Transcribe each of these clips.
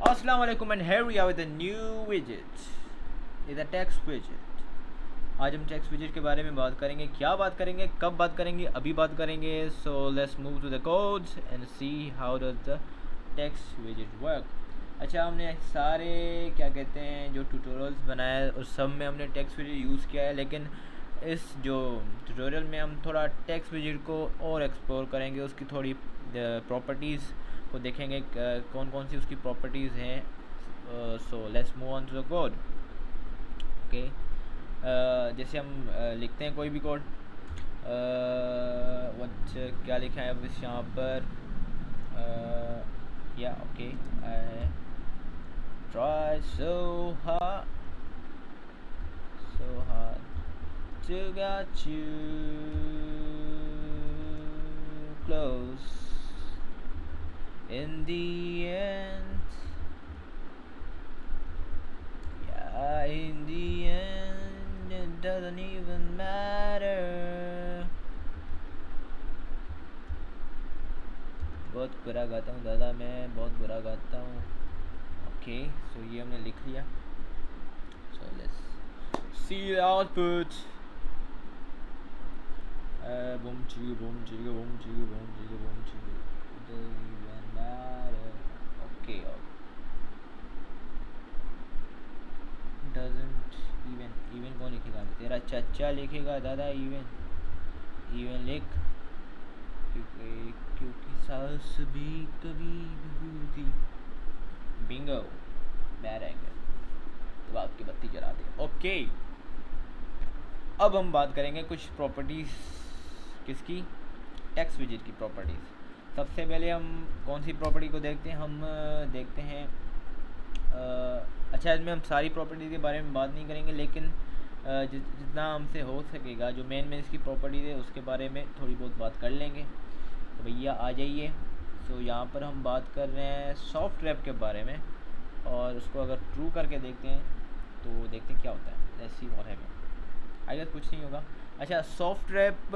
Assalamu alaikum and here we are with a new widget. It's a text widget. आज हम text विजेट के बारे में बात करेंगे. क्या बात करेंगे, कब बात करेंगे, अभी बात करेंगे. So let's move to the codes and see how does the text विजेट वर्क. अच्छा, हमने सारे क्या कहते हैं जो ट्यूटोरियल्स बनाए और सब में हमने टेक्स्ट विजेट यूज़ किया है, लेकिन इस जो ट्यूटोरियल में हम थोड़ा टेक्स्ट विजेट को और एक्सप्लोर करेंगे, उसकी थोड़ी प्रॉपर्टीज़ को देखेंगे कौन कौन सी उसकी प्रॉपर्टीज़ हैं. So let's move on to the code. Okay, जैसे हम लिखते हैं कोई भी कोड. क्या लिखा है अब इस यहाँ पर. या okay, I try so hard to get you close. In the end, yeah, in the end, it doesn't even matter. बहुत बुरा गाता हूँ दादा, मैं बहुत बुरा गाता हूँ. ओके, सो ये हमने लिख लिया. So let's see the output. Boom chigga boom chigga boom chigga boom chigga boom chigga. Doesn't even matter. Okay. Doesn't even कौन लिखेगा? तेरा चच्चा लिखेगा दादा. even लिख, क्योंकि सास भी कभी होती. Bingo, bad angle. तो आपकी बत्ती जला दे. ओके, अब हम बात करेंगे कुछ प्रॉपर्टीज़. किसकी? टेक्स्ट विजेट की प्रॉपर्टीज़. सबसे पहले हम कौन सी प्रॉपर्टी को देखते हैं? हम देखते हैं अच्छा, इसमें हम सारी प्रॉपर्टीज़ के बारे में बात नहीं करेंगे, लेकिन जितना हमसे हो सकेगा जो मेन इसकी प्रॉपर्टीज़ है उसके बारे में थोड़ी बहुत बात कर लेंगे. तो भैया आ जाइए. सो यहाँ पर हम बात कर रहे हैं सॉफ्ट रैप के बारे में, और उसको अगर ट्रू करके देखते हैं तो देखते हैं क्या होता है. Let's see what happens. I guess कुछ नहीं होगा. अच्छा, सॉफ्ट रैप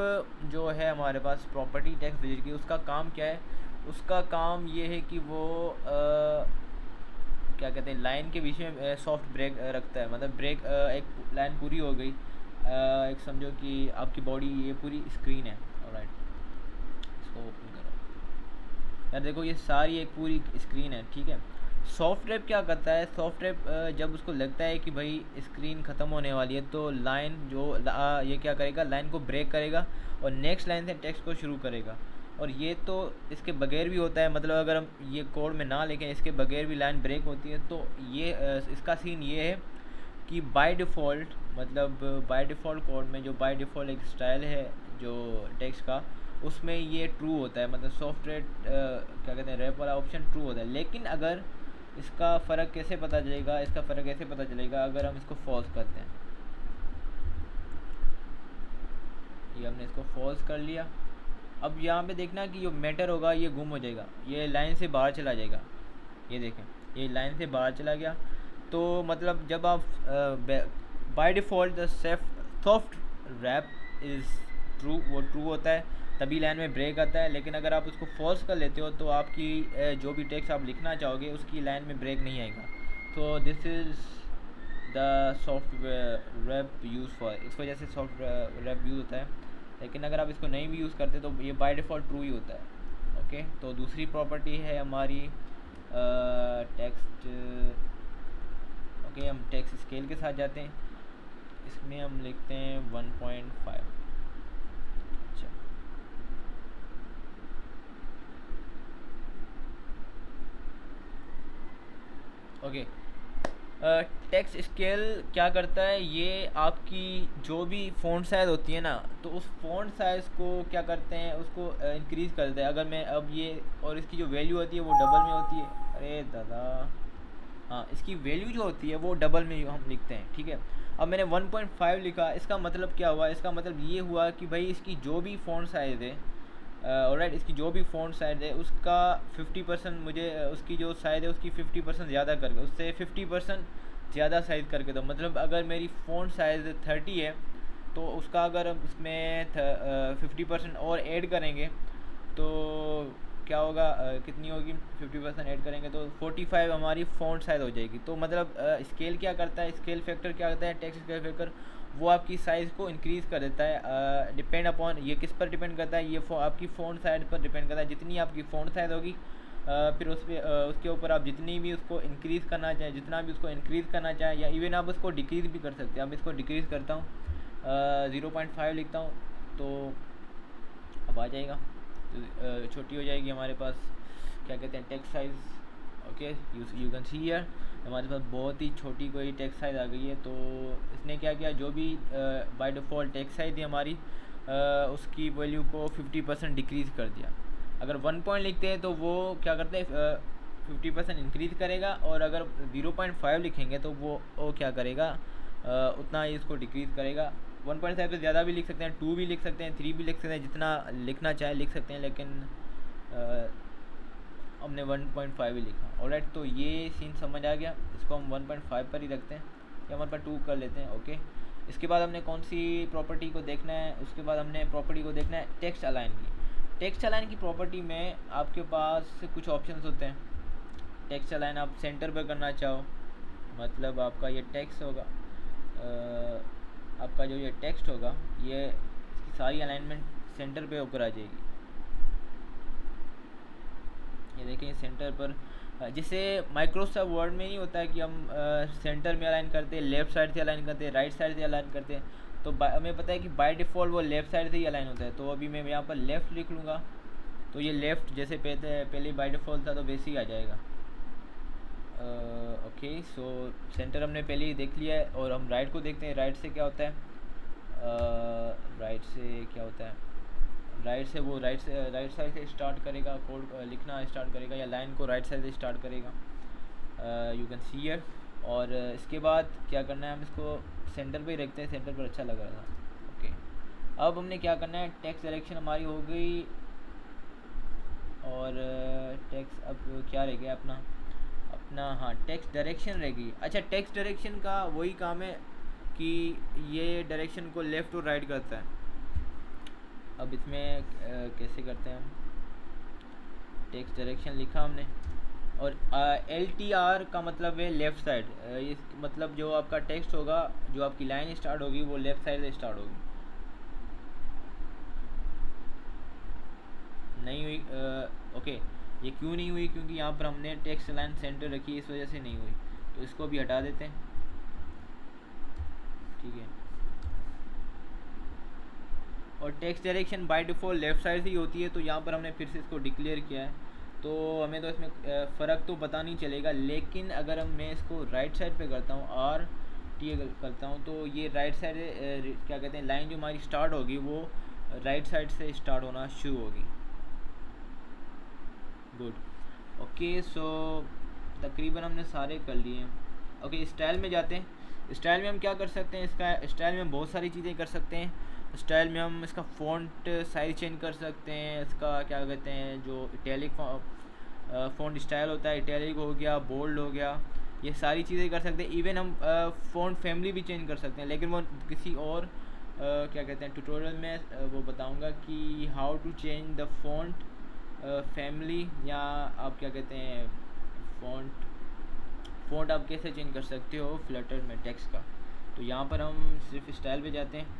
जो है हमारे पास प्रॉपर्टी टेक्स्ट विजेट की, उसका काम क्या है? उसका काम ये है कि वो क्या कहते हैं, लाइन के बीच में सॉफ्ट ब्रेक रखता है. मतलब ब्रेक, एक लाइन पूरी हो गई, एक समझो कि आपकी बॉडी ये पूरी स्क्रीन है. ऑलराइट, इसको ओपन करो. यार देखो, ये सारी एक पूरी स्क्रीन है. ठीक है, सॉफ्ट रैप क्या करता है? सॉफ्ट रैप जब उसको लगता है कि भाई स्क्रीन ख़त्म होने वाली है, तो लाइन जो ये क्या करेगा, लाइन को ब्रेक करेगा और नेक्स्ट लाइन से टेक्स्ट को शुरू करेगा. और ये तो इसके बगैर भी होता है. मतलब अगर हम ये कोड में ना लिखें, इसके बगैर भी लाइन ब्रेक होती है. तो ये इसका सीन ये है कि बाय डिफ़ॉल्ट, मतलब बाय डिफ़ॉल्ट कोड में जो बाय डिफ़ॉल्ट एक स्टाइल है जो टेक्स्ट का, उसमें ये ट्रू होता है. मतलब सॉफ्ट रैप क्या कहते हैं, रैप वाला ऑप्शन ट्रू होता है. लेकिन अगर इसका फ़र्क कैसे पता चलेगा? इसका फ़र्क कैसे पता चलेगा अगर हम इसको फॉल्स करते हैं. ये हमने इसको फॉल्स कर लिया. अब यहाँ पे देखना कि जो मैटर होगा ये गुम हो जाएगा, ये लाइन से बाहर चला जाएगा. ये देखें, ये लाइन से बाहर चला गया. तो मतलब जब आप by default the soft wrap is true, वो ट्रू होता है, तभी लाइन में ब्रेक आता है. लेकिन अगर आप उसको फॉल्स कर लेते हो तो आपकी जो भी टेक्स्ट आप लिखना चाहोगे उसकी लाइन में ब्रेक नहीं आएगा. तो this is the soft wrap use for. इस वजह से सॉफ्ट रैप यूज़ होता है. लेकिन अगर आप इसको नहीं भी यूज़ करते तो ये बाय डिफ़ॉल्ट ट्रू ही होता है. ओके, तो दूसरी प्रॉपर्टी है हमारी टेक्स्ट. ओके, हम टेक्स्ट स्केल के साथ जाते हैं. इसमें हम लिखते हैं 1.5. ओके, टेक्स्ट स्केल क्या करता है? ये आपकी जो भी फ़ॉन्ट साइज़ होती है ना, तो उस फ़ॉन्ट साइज़ को क्या करते हैं, उसको इंक्रीज़ करते हैं. अगर मैं अब ये, और इसकी जो वैल्यू होती है वो डबल में होती है. अरे दादा, हाँ, इसकी वैल्यू जो होती है वो डबल में हम लिखते हैं. ठीक है, अब मैंने 1.5 लिखा. इसका मतलब क्या हुआ? इसका मतलब ये हुआ कि भाई इसकी जो भी फ़ॉन्ट साइज़ है, ऑलराइट, इसकी जो भी फ़ॉन्ट साइज़ है उसका 50% मुझे, उसकी जो साइज़ है उसकी 50% ज़्यादा करके, उससे 50% ज़्यादा साइज़ करके दो. मतलब अगर मेरी फ़ॉन्ट साइज़ 30 है तो उसका अगर हम इसमें 50% और ऐड करेंगे तो क्या होगा, कितनी होगी, 50% ऐड करेंगे तो 45 हमारी फ़ॉन्ट साइज़ हो जाएगी। तो मतलब स्केल क्या करता है, स्केल फैक्टर क्या करता है, टेक्स्ट स्केल फैक्टर वो आपकी साइज़ को इंक्रीज़ कर देता है। डिपेंड अपॉन, ये किस पर डिपेंड करता है, ये आपकी फ़ॉन्ट साइज़ पर डिपेंड करता है। जितनी आपकी फ़ॉन्ट साइज़ होगी फिर उस पर उसके ऊपर आप जितनी भी उसको इंक्रीज़ करना चाहें, जितना भी उसको इंक्रीज़ करना चाहें, या इवन आप उसको डिक्रीज़ भी कर सकते हैं। अब इसको डिक्रीज़ करता हूँ, 0.5 लिखता हूँ तो अब आ जाएगा, तो छोटी हो जाएगी हमारे पास, क्या कहते हैं, text size. Okay, you can see here हमारे पास बहुत ही छोटी कोई टेक्स्ट साइज़ आ गई है। तो इसने क्या किया, जो भी बाय डिफ़ॉल्ट टेक्स्ट साइज़ थी हमारी, उसकी वैल्यू को 50% डिक्रीज़ कर दिया। अगर 1 पॉइंट लिखते हैं तो वो क्या करते हैं, 50% इंक्रीज़ करेगा, और अगर 0.5 लिखेंगे तो वो क्या करेगा, उतना ही इसको डिक्रीज़ करेगा। 1.5 से ज़्यादा भी लिख सकते हैं, 2 भी लिख सकते हैं, 3 भी लिख सकते हैं, जितना लिखना चाहे लिख सकते हैं, लेकिन हमने 1.5 ही लिखा। ऑलराइट, तो ये सीन समझ आ गया। इसको हम 1.5 पर ही रखते हैं, या 1.2 कर लेते हैं। ओके, इसके बाद हमने कौन सी प्रॉपर्टी को देखना है, उसके बाद हमने प्रॉपर्टी को देखना है टेक्स्ट अलाइन की। टेक्स्ट अलाइन की प्रॉपर्टी में आपके पास कुछ ऑप्शंस होते हैं। टेक्स्ट अलाइन आप सेंटर पर करना चाहो, मतलब आपका ये टेक्स्ट होगा, आपका जो ये टेक्स्ट होगा, ये इसकी सारी अलाइनमेंट सेंटर पे ऊपर आ जाएगी। ये देखें सेंटर पर, जिसे माइक्रोसॉफ्ट वर्ड में नहीं होता है कि हम सेंटर में अलाइन करते हैं, लेफ़्ट साइड से अलाइन करते हैं, राइट साइड से अलाइन करते हैं। तो हमें पता है कि बाय डिफ़ॉल्ट वो लेफ़्ट साइड से ही अलाइन होता है। तो अभी मैं यहाँ पर लेफ़्ट लिख लूँगा, तो ये लेफ़्ट जैसे पहले बाय डिफ़ॉल्ट था तो वैसे ही आ जाएगा। ओके, सो सेंटर हमने पहले ही देख लिया है, और हम राइट को देखते हैं। राइट से क्या होता है, राइट से क्या होता है, राइट से वो राइट साइड से स्टार्ट करेगा, कोड लिखना स्टार्ट करेगा, या लाइन को राइट साइड से स्टार्ट करेगा। You can see here. और इसके बाद क्या करना है, हम इसको सेंटर पे ही रखते हैं, सेंटर पर अच्छा लग रहा था। ओके, अब हमने क्या करना है, टेक्स्ट डायरेक्शन हमारी हो गई, और टेक्स्ट अब क्या रह गया अपना, हाँ, टेक्स्ट डायरेक्शन रह गई। अच्छा, टेक्स्ट डायरेक्शन का वही काम है कि ये डायरेक्शन को लेफ़्ट और राइट करता है। अब इसमें कैसे करते हैं हम, टेक्स्ट डायरेक्शन लिखा हमने, और LTR का मतलब है लेफ़्ट साइड। इस मतलब जो आपका टेक्स्ट होगा, जो आपकी लाइन स्टार्ट होगी, वो लेफ़्ट साइड से स्टार्ट होगी। नहीं हुई, ओके, ये क्यों नहीं हुई, क्योंकि यहाँ पर हमने टेक्स्ट लाइन सेंटर रखी, इस वजह से नहीं हुई। तो इसको भी हटा देते हैं, ठीक है। और text direction by default left side से ही होती है, तो यहाँ पर हमने फिर से इसको डिक्लेयर किया है, तो हमें तो इसमें फ़र्क तो पता नहीं चलेगा। लेकिन अगर मैं इसको राइट साइड पे करता हूँ, RT करता हूँ, तो ये राइट साइड क्या कहते हैं, लाइन जो हमारी स्टार्ट होगी वो राइट साइड से स्टार्ट होना शुरू होगी। गुड, ओके, सो तकरीबन हमने सारे कर लिए हैं। ओके, स्टाइल में जाते हैं। स्टाइल में हम क्या कर सकते हैं, इसका स्टाइल में बहुत सारी चीज़ें कर सकते हैं। स्टाइल में हम इसका फ़ॉन्ट साइज चेंज कर सकते हैं, इसका क्या कहते हैं, जो इटैलिक फ़ॉन्ट स्टाइल होता है, इटैलिक हो गया, बोल्ड हो गया, ये सारी चीज़ें कर सकते हैं। इवन हम फ़ॉन्ट फैमिली भी चेंज कर सकते हैं, लेकिन वो किसी और क्या कहते हैं ट्यूटोरियल में वो बताऊंगा कि how to change the font family, या आप क्या कहते हैं फ़ॉन्ट आप कैसे चेंज कर सकते हो फ्लटर में टेक्स्ट का। तो यहाँ पर हम सिर्फ स्टाइल पे जाते हैं,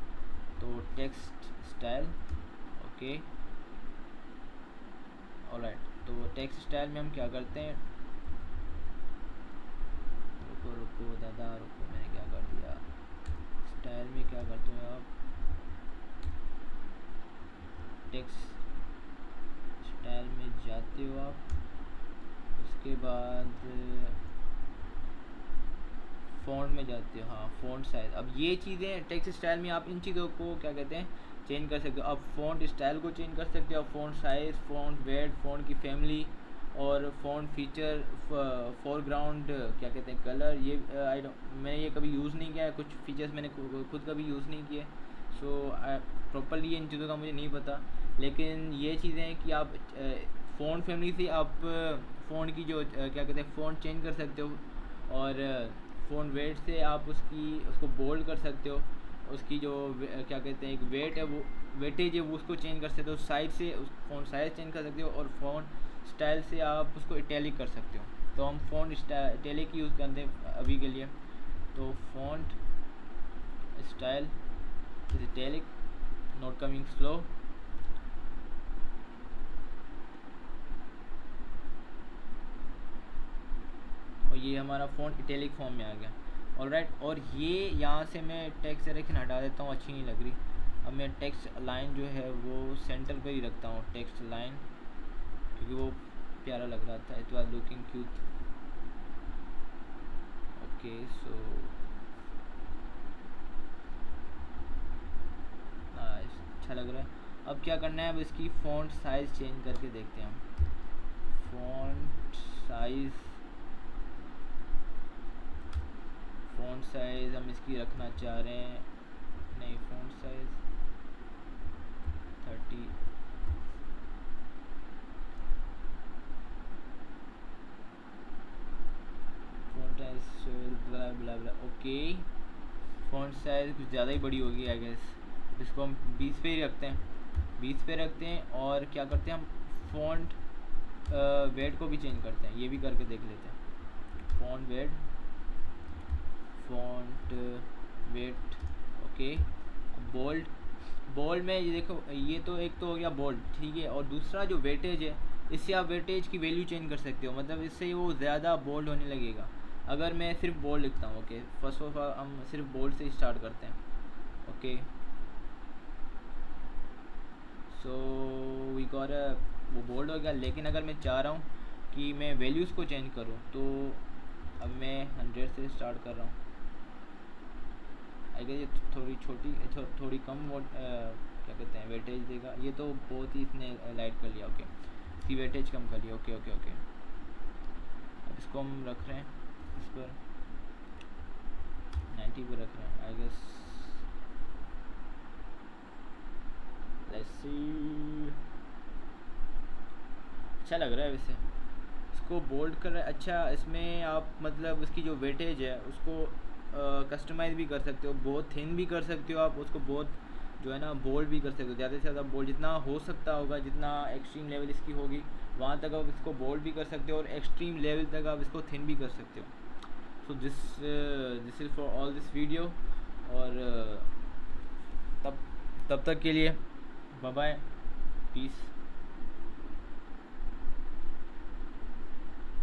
तो टेक्स्ट स्टाइल, ओके, ऑलराइट। तो टेक्स्ट स्टाइल में हम क्या करते हैं, रुको दादा रुको, मैंने क्या कर दिया, स्टाइल में क्या करते हो आप, टेक्स्ट स्टाइल में जाते हो आप, उसके बाद फ़ॉन्ट में जाते हो, हाँ, फ़ॉन्ट साइज़। अब ये चीज़ें टेक्स्ट स्टाइल में आप इन चीज़ों को क्या कहते हैं चेंज कर सकते हो। अब फ़ॉन्ट स्टाइल को चेंज कर सकते हो, font size, font weight, font की फैमिली, और फ़ॉन्ट फीचर, फोरग्राउंड क्या कहते हैं कलर। ये मैंने ये कभी यूज़ नहीं किया है, कुछ फीचर्स मैंने खुद कभी यूज़ नहीं किए, सो प्रॉपरली इन चीज़ों का मुझे नहीं पता। लेकिन ये चीज़ें हैं कि आप फ़ॉन्ट फैमिली से आप फ़ॉन्ट की जो क्या कहते हैं फ़ॉन्ट चेंज कर सकते हो, और फ़ॉन्ट वेट से आप उसको बोल्ड कर सकते हो, उसकी जो क्या कहते हैं एक वेट है वो वेटेज है वो उसको चेंज कर सकते हो, साइज से उस फ़ॉन्ट साइज चेंज कर सकते हो, और फ़ॉन्ट स्टाइल से आप उसको इटैलिक कर सकते हो। तो हम फ़ॉन्ट इटैलिक यूज़ करते हैं अभी के लिए। तो font style is italic, not coming slow. और ये हमारा फ़ॉन्ट इटैलिक फॉर्म में आ गया। ऑलराइट, और ये यहाँ से मैं टेक्स्ट डायरेक्शन हटा देता हूँ, अच्छी नहीं लग रही। अब मैं टेक्स्ट लाइन जो है वो सेंटर पे ही रखता हूँ, टेक्स्ट लाइन, क्योंकि वो प्यारा लग रहा था। It was looking cute. Okay so अच्छा लग रहा है। अब क्या करना है, अब इसकी फ़ॉन्ट साइज़ चेंज करके देखते हैं हम। फ़ॉन्ट साइज़ हम इसकी रखना चाह रहे हैं, नहीं फ़ॉन्ट साइज़ 30। फ़ॉन्ट साइज़ ब्ला ब्ला ब्ला। ओके, फ़ॉन्ट साइज़ कुछ ज़्यादा ही बड़ी होगी आई गेस। इसको हम 20 पे ही रखते हैं, 20 पे रखते हैं। और क्या करते हैं हम, फ़ॉन्ट वेट को भी चेंज करते हैं, ये भी करके देख लेते हैं। Font weight okay. Bold, bold में ये देखो, ये तो एक तो हो गया बोल्ड, ठीक है। और दूसरा जो वेटेज है, इससे आप वेटेज की वैल्यू चेंज कर सकते हो, मतलब इससे वो ज़्यादा बोल्ड होने लगेगा। अगर मैं सिर्फ बोल्ड लिखता हूँ, ओके, फर्स्ट ऑफ ऑल हम सिर्फ बोल्ड से स्टार्ट करते हैं। ओके सो वी गॉट वो बोल्ड हो गया। लेकिन अगर मैं चाह रहा हूँ कि मैं वैल्यूज़ को चेंज करूँ, तो अब मैं 100 से स्टार्ट कर रहा हूँ। आई गेस ये थोड़ी छोटी थोड़ी कम क्या कहते हैं वेटेज देगा। ये तो बहुत ही इसने लाइट कर लिया। ओके, इसकी वेटेज कम कर लिया। ओके ओके ओके, अब इसको हम रख रहे हैं इस पर 90 पे रख रहे हैं आई गेस। लेट्स सी, अच्छा लग रहा है वैसे। इसको बोल्ड कर रहा है अच्छा। इसमें आप मतलब उसकी जो वेटेज है उसको कस्टमाइज़ भी कर सकते हो, बहुत थिन भी कर सकते हो आप उसको, बहुत जो है ना बोल्ड भी कर सकते हो, ज़्यादा से ज़्यादा बोल्ड जितना हो सकता होगा, जितना एक्सट्रीम लेवल इसकी होगी वहाँ तक आप इसको बोल्ड भी कर सकते हो, और एक्सट्रीम लेवल तक आप इसको थिन भी कर सकते हो। So this is for all this video. और तब तब तक के लिए बाय बाय, पीस।